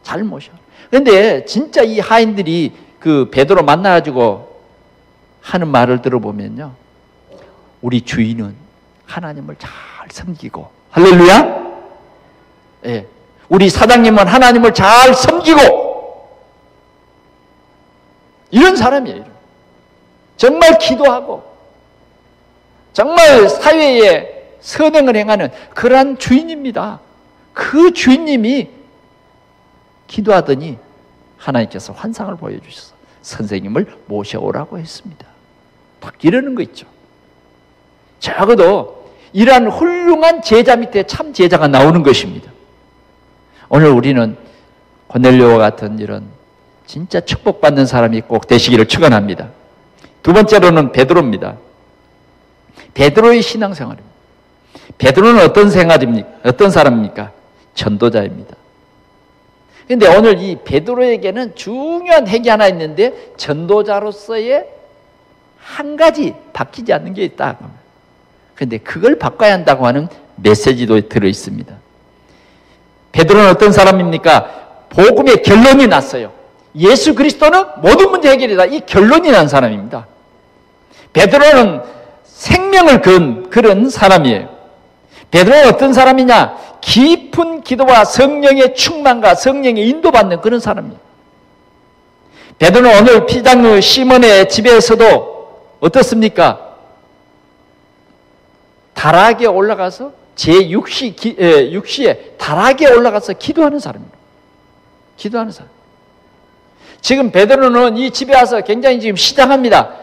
잘 모셔. 그런데 진짜 이 하인들이 그 베드로 만나가지고 하는 말을 들어보면요, 우리 주인은 하나님을 잘 섬기고, 할렐루야. 예, 우리 사장님은 하나님을 잘 섬기고 이런 사람이에요. 정말 기도하고 정말 사회에 선행을 행하는 그러한 주인입니다. 그 주인님이 기도하더니 하나님께서 환상을 보여주셔서 선생님을 모셔오라고 했습니다. 딱 이러는 거 있죠. 적어도 이러한 훌륭한 제자 밑에 참 제자가 나오는 것입니다. 오늘 우리는 고넬료와 같은 이런 진짜 축복받는 사람이 꼭 되시기를 축원합니다. 두 번째로는 베드로입니다. 베드로의 신앙생활입니다. 베드로는 어떤 사람입니까? 전도자입니다. 그런데 오늘 이 베드로에게는 중요한 핵이 하나 있는데 전도자로서의 한 가지 바뀌지 않는 게 있다. 그런데 그걸 바꿔야 한다고 하는 메시지도 들어있습니다. 베드로는 어떤 사람입니까? 복음의 결론이 났어요. 예수 그리스도는 모든 문제 해결이다. 이 결론이 난 사람입니다. 베드로는 생명을 그런 사람이에요. 베드로는 어떤 사람이냐? 깊은 기도와 성령의 충만과 성령의 인도받는 그런 사람이에요. 베드로는 오늘 피장로 시몬의 집에서도 어떻습니까? 다락에 올라가서 제6시에 다락에 올라가서 기도하는 사람입니다. 기도하는 사람. 지금 베드로는 이 집에 와서 굉장히 지금 시장합니다.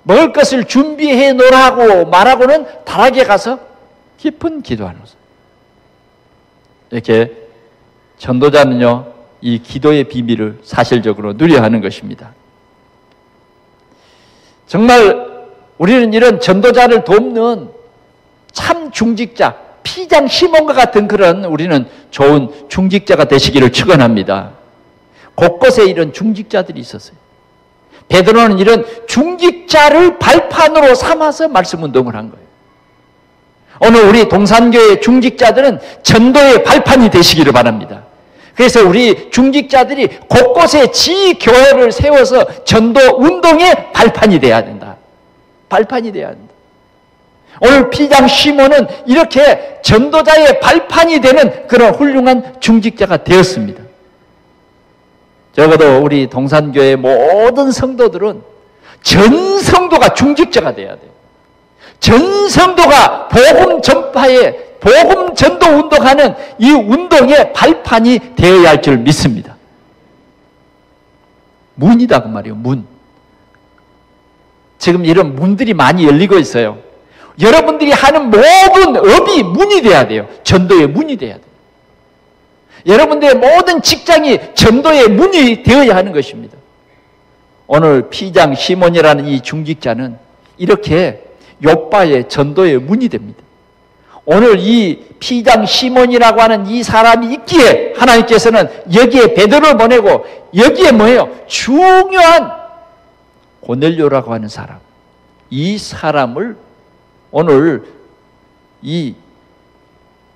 먹을 것을 준비해 놓으라고 말하고는 다락에 가서 깊은 기도하는 거죠. 이렇게 전도자는요, 이 기도의 비밀을 사실적으로 누려야 하는 것입니다. 정말 우리는 이런 전도자를 돕는 참 중직자, 피장 시몬과 같은 그런 우리는 좋은 중직자가 되시기를 축원합니다. 곳곳에 이런 중직자들이 있었어요. 베드로는 이런 중직자를 발판으로 삼아서 말씀 운동을 한 거예요. 오늘 우리 동산교회 중직자들은 전도의 발판이 되시기를 바랍니다. 그래서 우리 중직자들이 곳곳에 지교회를 세워서 전도 운동의 발판이 돼야 된다. 발판이 돼야 된다. 오늘 피장 시몬은 이렇게 전도자의 발판이 되는 그런 훌륭한 중직자가 되었습니다. 적어도 우리 동산교회 모든 성도들은 전 성도가 중직자가 돼야 돼요. 전 성도가 복음 전파에 복음 전도 운동하는 이 운동의 발판이 되어야 할 줄 믿습니다. 문이다 그 말이에요. 문. 지금 이런 문들이 많이 열리고 있어요. 여러분들이 하는 모든 업이 문이 돼야 돼요. 전도의 문이 돼야 돼요. 여러분들의 모든 직장이 전도의 문이 되어야 하는 것입니다. 오늘 피장 시몬이라는 이 중직자는 이렇게 욥바의 전도의 문이 됩니다. 오늘 이 피장 시몬이라고 하는 이 사람이 있기에 하나님께서는 여기에 베드로를 보내고 여기에 뭐예요? 중요한 고넬료라고 하는 사람, 이 사람을 오늘 이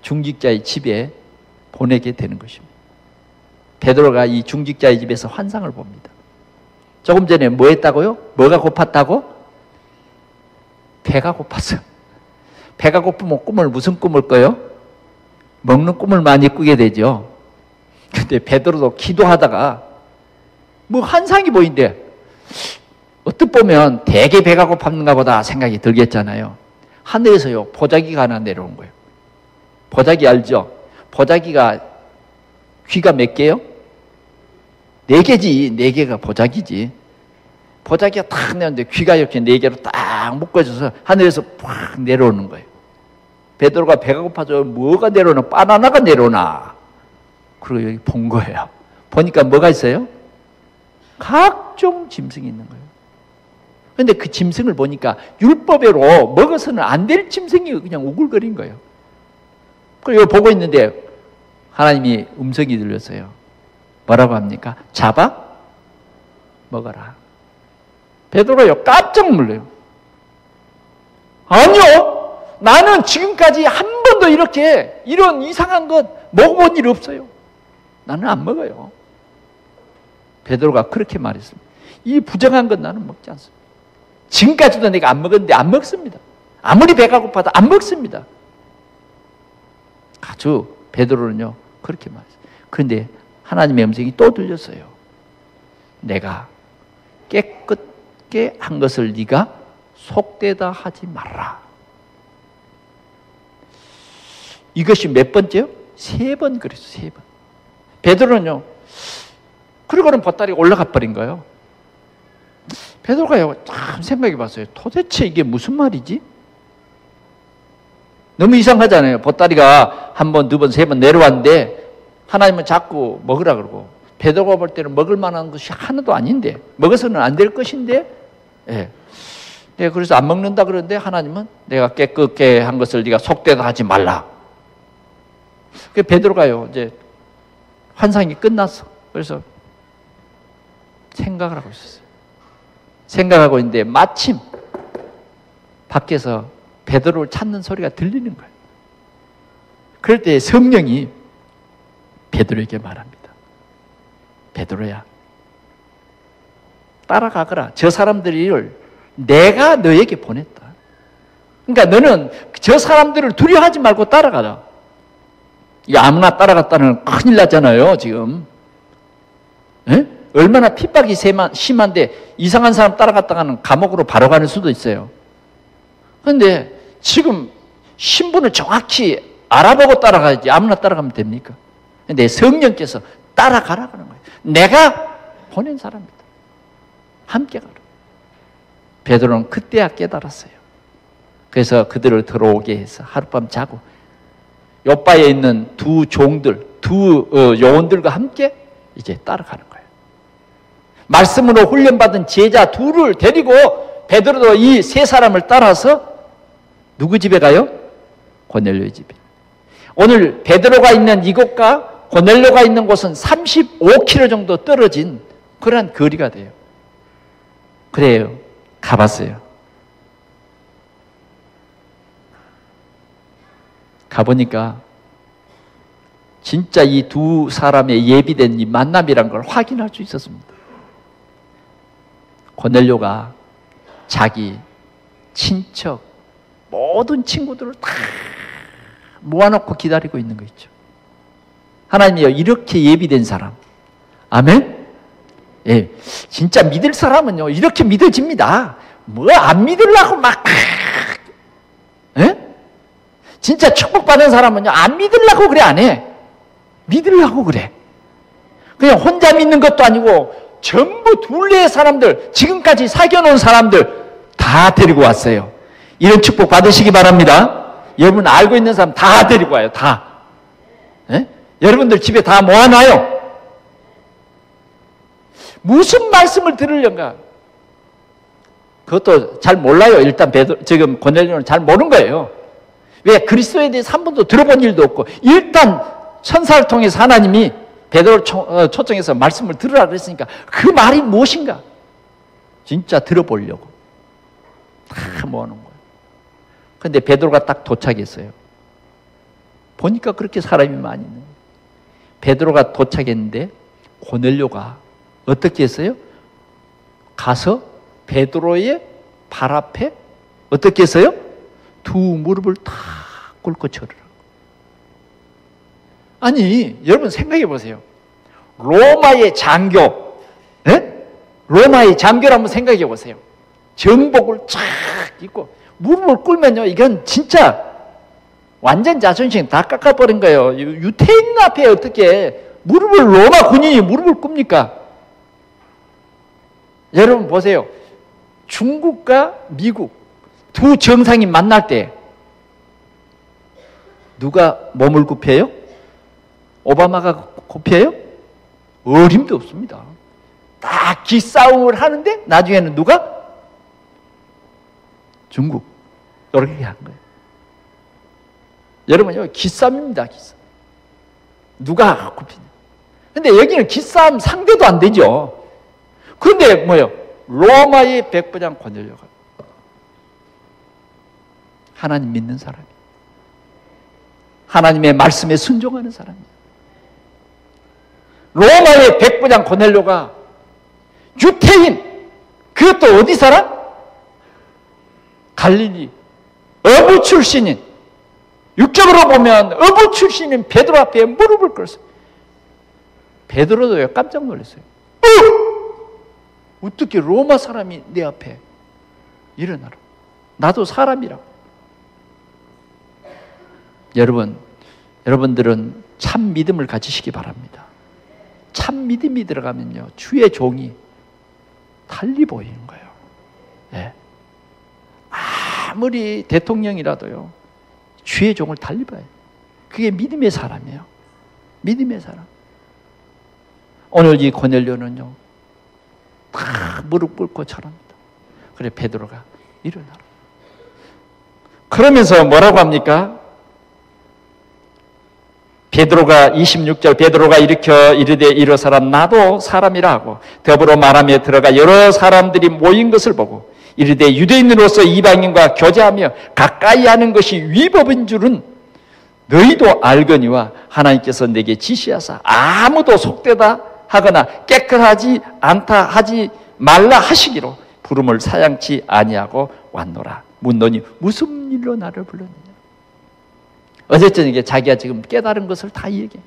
중직자의 집에 보내게 되는 것입니다. 베드로가 이 중직자의 집에서 환상을 봅니다. 조금 전에 뭐 했다고요? 뭐가 고팠다고? 배가 고팠어요. 배가 고프면 무슨 꿈을 꿔요? 먹는 꿈을 많이 꾸게 되죠. 근데 베드로도 기도하다가 뭐 환상이 보인대. 어떻게 보면 되게 배가 고팠는가 보다 생각이 들겠잖아요. 하늘에서요 보자기가 하나 내려온 거예요. 보자기 알죠? 보자기가 귀가 몇 개요? 4개지. 4개가 보자기지. 보자기가 탁 내렸는데 귀가 이렇게 4개로 딱 묶어져서 하늘에서 팍 내려오는 거예요. 베드로가 배가 고파져 뭐가 내려오나? 바나나가 내려오나? 그리고 여기 본 거예요. 보니까 뭐가 있어요? 각종 짐승이 있는 거예요. 그런데 그 짐승을 보니까 율법으로 먹어서는 안 될 짐승이 그냥 우글거린 거예요. 그리고 보고 있는데 하나님이 음성이 들렸어요. 뭐라고 합니까? 잡아 먹어라. 베드로가요 깜짝 놀라요. 아니요, 나는 지금까지 한 번도 이렇게 이런 이상한 것 먹어본 일이 없어요. 나는 안 먹어요. 베드로가 그렇게 말했습니다. 이 부정한 건 나는 먹지 않습니다. 지금까지도 내가 안 먹었는데 안 먹습니다. 아무리 배가 고파도 안 먹습니다. 아주 베드로는요 그렇게 말했어요. 그런데 하나님의 음성이 또 들렸어요. 내가 깨끗게 한 것을 네가 속되다 하지 말라. 이것이 몇 번째요? 3번 그랬어요. 3번. 베드로는요 그리고는 보따리가 올라가 버린 거예요. 베드로가요 참 생각해 봤어요. 도대체 이게 무슨 말이지? 너무 이상하잖아요. 보따리가 한 번, 두 번, 3번 내려왔는데 하나님은 자꾸 먹으라 그러고 베드로가 볼 때는 먹을 만한 것이 하나도 아닌데 먹어서는 안 될 것인데 예. 그래서 안 먹는다 그러는데 하나님은 내가 깨끗게 한 것을 네가 속되다 하지 말라. 그 베드로가요 이제 환상이 끝났어. 그래서 생각을 하고 있었어요. 생각하고 있는데 마침 밖에서 베드로를 찾는 소리가 들리는 거예요. 그럴 때 성령이 베드로에게 말합니다. 베드로야, 따라가거라. 저 사람들을 내가 너에게 보냈다. 그러니까 너는 저 사람들을 두려워하지 말고 따라가라. 아무나 따라갔다는 큰일 나잖아요, 지금. 에? 얼마나 핍박이 심한데 이상한 사람 따라갔다가는 감옥으로 바로 가는 수도 있어요. 그런데 지금 신분을 정확히 알아보고 따라가야지 아무나 따라가면 됩니까? 근데 성령께서 따라가라 그러는 거예요. 내가 보낸 사람이다. 함께 가라. 베드로는 그때야 깨달았어요. 그래서 그들을 들어오게 해서 하룻밤 자고 요바에 있는 두 종들, 두 요원들과 함께 이제 따라가는 거예요. 말씀으로 훈련받은 제자 둘을 데리고 베드로도 이 세 사람을 따라서 누구 집에 가요? 고넬료의 집에. 오늘 베드로가 있는 이곳과 고넬료가 있는 곳은 35km 정도 떨어진 그런 거리가 돼요. 그래요. 가봤어요. 가보니까 진짜 이 두 사람의 예비된 이 만남이란 걸 확인할 수 있었습니다. 고넬료가 자기 친척 모든 친구들을 다 모아놓고 기다리고 있는 거 있죠. 하나님이요, 이렇게 예비된 사람, 아멘? 예, 진짜 믿을 사람은요 이렇게 믿어집니다. 뭐 안 믿으려고 막 예? 진짜 축복받은 사람은요 안 믿으려고 그래 안 해. 믿으려고 그래. 그냥 혼자 믿는 것도 아니고 전부 둘레의 사람들, 지금까지 사귀어놓은 사람들 다 데리고 왔어요. 이런 축복 받으시기 바랍니다. 여러분 알고 있는 사람 다 데리고 와요. 다. 예? 여러분들 집에 다 모아놔요. 무슨 말씀을 들으려는가? 그것도 잘 몰라요. 일단 지금 고넬료는 잘 모르는 거예요. 왜? 그리스도에 대해서 한 번도 들어본 일도 없고 일단 천사를 통해서 하나님이 베드로를 초청해서 말씀을 들으라 그랬으니까 그 말이 무엇인가? 진짜 들어보려고 다 모아놓은 거예요. 그런데 베드로가 딱 도착했어요. 보니까 그렇게 사람이 많이 있는 거예요. 베드로가 도착했는데 고넬료가 어떻게 했어요? 가서 베드로의 발 앞에 어떻게 했어요? 두 무릎을 다 꿇고 절을. 아니 여러분 생각해 보세요. 로마의 장교, 에? 로마의 장교를 한번 생각해 보세요. 정복을 쫙 입고 무릎을 꿇면요 이건 진짜 완전 자존심 다 깎아버린 거예요. 유태인 앞에 어떻게 무릎을 로마 군인이 무릎을 꿇습니까? 여러분 보세요. 중국과 미국 두 정상이 만날 때 누가 몸을 굽혀요? 오바마가 굽혀요? 어림도 없습니다. 딱 기싸움을 하는데 나중에는 누가? 중국. 이렇게 한 거예요. 여러분요 기싸움입니다. 기싸움. 누가 굽히냐. 근데 여기는 기싸움 상대도 안 되죠. 그런데 뭐예요? 로마의 백부장 고넬료가 하나님 믿는 사람이에요. 하나님의 말씀에 순종하는 사람이에요. 로마의 백부장 고넬료가 유태인, 그것도 어디 살아? 갈릴리 어부 출신인, 육적으로 보면 어부 출신인 베드로 앞에 무릎을 꿇었어요. 베드로도 깜짝 놀랐어요. 어떻게 로마 사람이 내 앞에 일어나라. 나도 사람이라고. 여러분들은 참 믿음을 가지시기 바랍니다. 참 믿음이 들어가면요 주의 종이 달리 보이는 거예요. 네. 아무리 대통령이라도요 주의 종을 달리 봐요. 그게 믿음의 사람이에요. 믿음의 사람. 오늘 이 고넬료는요, 다 무릎 꿇고 절합니다. 그래 베드로가 일어나라. 그러면서 뭐라고 합니까? 베드로가 26절 베드로가 일으켜 이르되 일어서라 나도 사람이라 하고 더불어 말하며 들어가 여러 사람들이 모인 것을 보고 이르되 유대인으로서 이방인과 교제하며 가까이 하는 것이 위법인 줄은 너희도 알거니와 하나님께서 내게 지시하사 아무도 속되다 하거나 깨끗하지 않다 하지 말라 하시기로 부름을 사양치 아니하고 왔노라. 묻노니 무슨 일로 나를 불렀느냐. 어제 저녁에 자기가 지금 깨달은 것을 다 얘기해.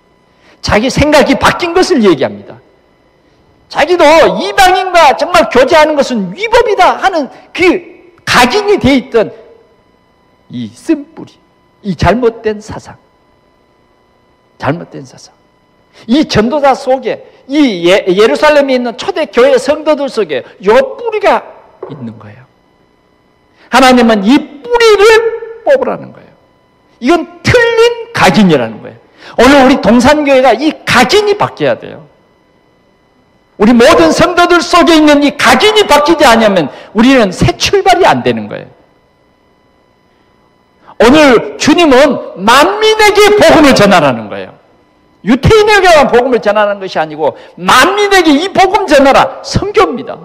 자기 생각이 바뀐 것을 얘기합니다. 자기도 이방인과 정말 교제하는 것은 위법이다 하는 그 각인이 되어 있던 이 쓴뿌리, 이 잘못된 사상, 잘못된 사상. 이 전도자 속에, 이 예루살렘에 있는 초대교회 성도들 속에 이 뿌리가 있는 거예요. 하나님은 이 뿌리를 뽑으라는 거예요. 이건 틀린 각인이라는 거예요. 오늘 우리 동산교회가 이 각인이 바뀌어야 돼요. 우리 모든 성도들 속에 있는 이 각인이 바뀌지 않으면 우리는 새 출발이 안 되는 거예요. 오늘 주님은 만민에게 복음을 전하라는 거예요. 유태인에게만 복음을 전하는 것이 아니고 만민에게 이 복음 전하라. 선교입니다.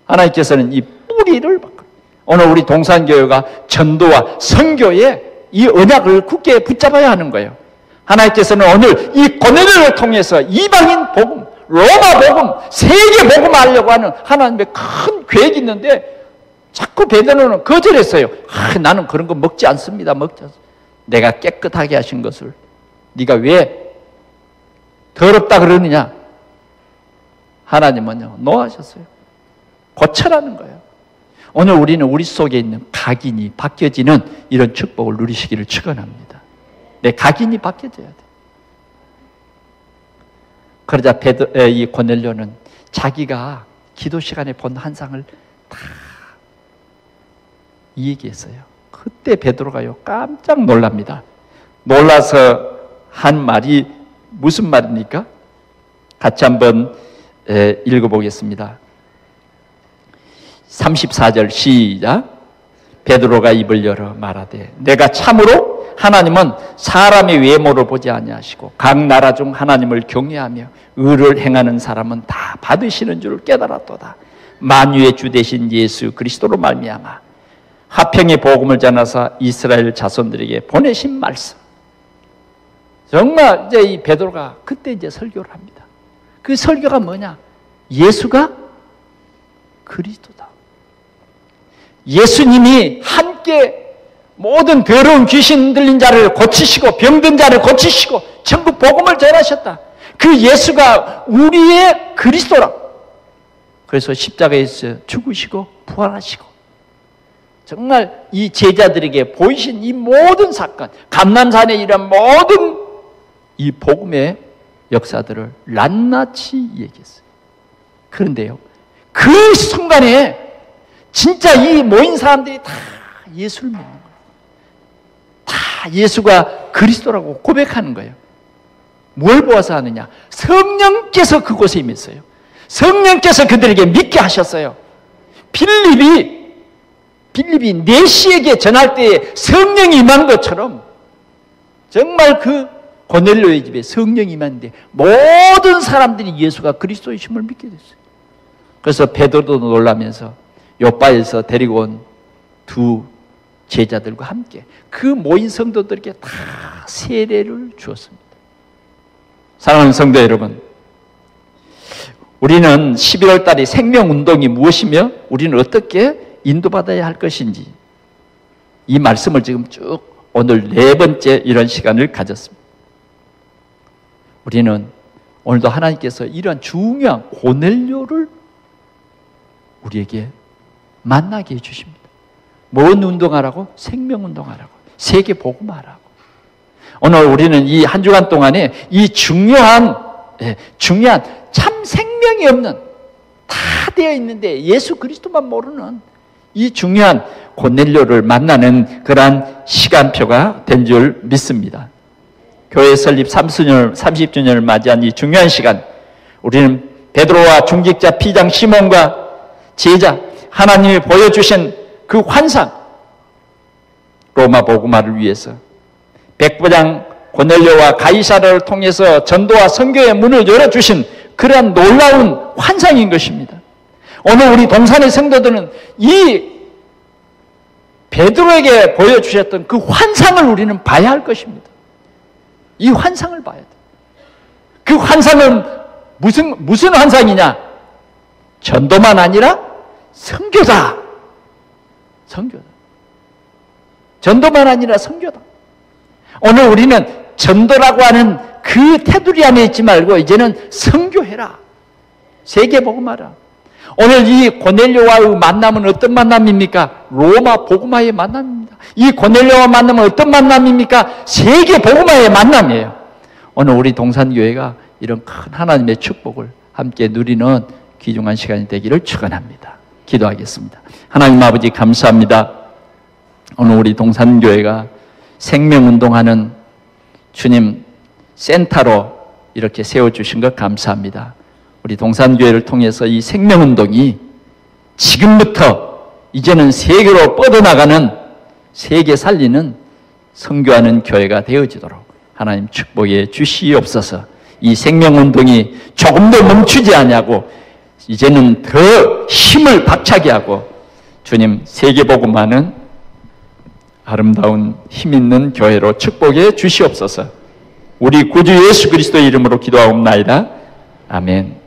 하나님께서는 이 뿌리를 바꿔. 오늘 우리 동산교회가 전도와 선교에 이 언약을 굳게 붙잡아야 하는 거예요. 하나님께서는 오늘 이 고넬료를 통해서 이방인 복음, 로마 복음, 세계 복음 하려고 하는 하나님의 큰 계획이 있는데 자꾸 베드로는 거절했어요. 나는 그런 거 먹지 않습니다. 먹지 않습니다. 내가 깨끗하게 하신 것을 네가 왜 더럽다 그러느냐. 하나님은요 노하셨어요. 고쳐라는 거예요. 오늘 우리는 우리 속에 있는 각인이 바뀌어지는 이런 축복을 누리시기를 축원합니다. 내 각인이 바뀌어져야 돼. 그러자 이 고넬료는 자기가 기도 시간에 본 환상을 다 얘기했어요. 그때 베드로가요 깜짝 놀랍니다. 놀라서 한 말이 무슨 말입니까? 같이 한번 읽어보겠습니다. 34절 시작. 베드로가 입을 열어 말하되 내가 참으로 하나님은 사람의 외모를 보지 아니하시고 각 나라 중 하나님을 경외하며 의를 행하는 사람은 다 받으시는 줄 깨달았도다. 만유의 주 되신 예수 그리스도로 말미암아 화평의 복음을 전하사 이스라엘 자손들에게 보내신 말씀. 정말 이제 이 베드로가 그때 이제 설교를 합니다. 그 설교가 뭐냐? 예수가 그리스도다. 예수님이 함께 모든 더러운 귀신 들린 자를 고치시고 병든 자를 고치시고 천국 복음을 전하셨다. 그 예수가 우리의 그리스도라. 그래서 십자가에서 죽으시고 부활하시고 정말 이 제자들에게 보이신 이 모든 사건, 감난산에 이런 모든 이 복음의 역사들을 낱낱이 얘기했어요. 그런데요, 그 순간에 진짜 이 모인 사람들이 다 예수를 믿는 거예요. 다 예수가 그리스도라고 고백하는 거예요. 뭘 보아서 하느냐? 성령께서 그곳에 임했어요. 성령께서 그들에게 믿게 하셨어요. 빌립이 네시에게 전할 때에 성령이 임한 것처럼 정말 그 고넬료의 집에 성령이 임했는데 모든 사람들이 예수가 그리스도이심을 믿게 됐어요. 그래서 베드로도 놀라면서 요바에서 데리고 온 두 제자들과 함께 그 모인 성도들에게 다 세례를 주었습니다. 사랑하는 성도 여러분, 우리는 11월 달에 생명운동이 무엇이며 우리는 어떻게 인도받아야 할 것인지 이 말씀을 지금 쭉 오늘 네 번째 이런 시간을 가졌습니다. 우리는 오늘도 하나님께서 이러한 중요한 고넬료를 우리에게 만나게 해주십니다. 뭔 운동하라고? 생명운동하라고. 세계 복음하라고. 오늘 우리는 이 한 주간 동안에 이 중요한 참 생명이 없는 다 되어 있는데 예수 그리스도만 모르는 이 중요한 고넬료를 만나는 그러한 시간표가 된 줄 믿습니다. 교회 설립 30주년을 맞이한 이 중요한 시간, 우리는 베드로와 중직자 피장 시몬과 제자, 하나님이 보여주신 그 환상, 로마 복음화를 위해서 백부장 고넬료와 가이사랴를 통해서 전도와 선교의 문을 열어주신 그러한 놀라운 환상인 것입니다. 오늘 우리 동산의 성도들은 이 베드로에게 보여주셨던 그 환상을 우리는 봐야 할 것입니다. 이 환상을 봐야 돼. 그 환상은 무슨 환상이냐? 전도만 아니라 선교다. 선교다. 전도만 아니라 선교다. 오늘 우리는 전도라고 하는 그 테두리 안에 있지 말고 이제는 선교해라. 세계 복음화라. 오늘 이 고넬료와의 만남은 어떤 만남입니까? 로마 복음화의 만남입니다. 이 고넬료와 만남은 어떤 만남입니까? 세계 복음화의 만남이에요. 오늘 우리 동산교회가 이런 큰 하나님의 축복을 함께 누리는 귀중한 시간이 되기를 축원합니다. 기도하겠습니다. 하나님 아버지 감사합니다. 오늘 우리 동산교회가 생명운동하는 주님 센터로 이렇게 세워주신 것 감사합니다. 우리 동산교회를 통해서 이 생명운동이 지금부터 이제는 세계로 뻗어나가는, 세계 살리는, 선교하는 교회가 되어지도록 하나님 축복해 주시옵소서. 이 생명운동이 조금도 멈추지 않냐고 이제는 더 힘을 박차게 하고 주님 세계복음화는 아름다운 힘있는 교회로 축복해 주시옵소서. 우리 구주 예수 그리스도의 이름으로 기도하옵나이다. 아멘.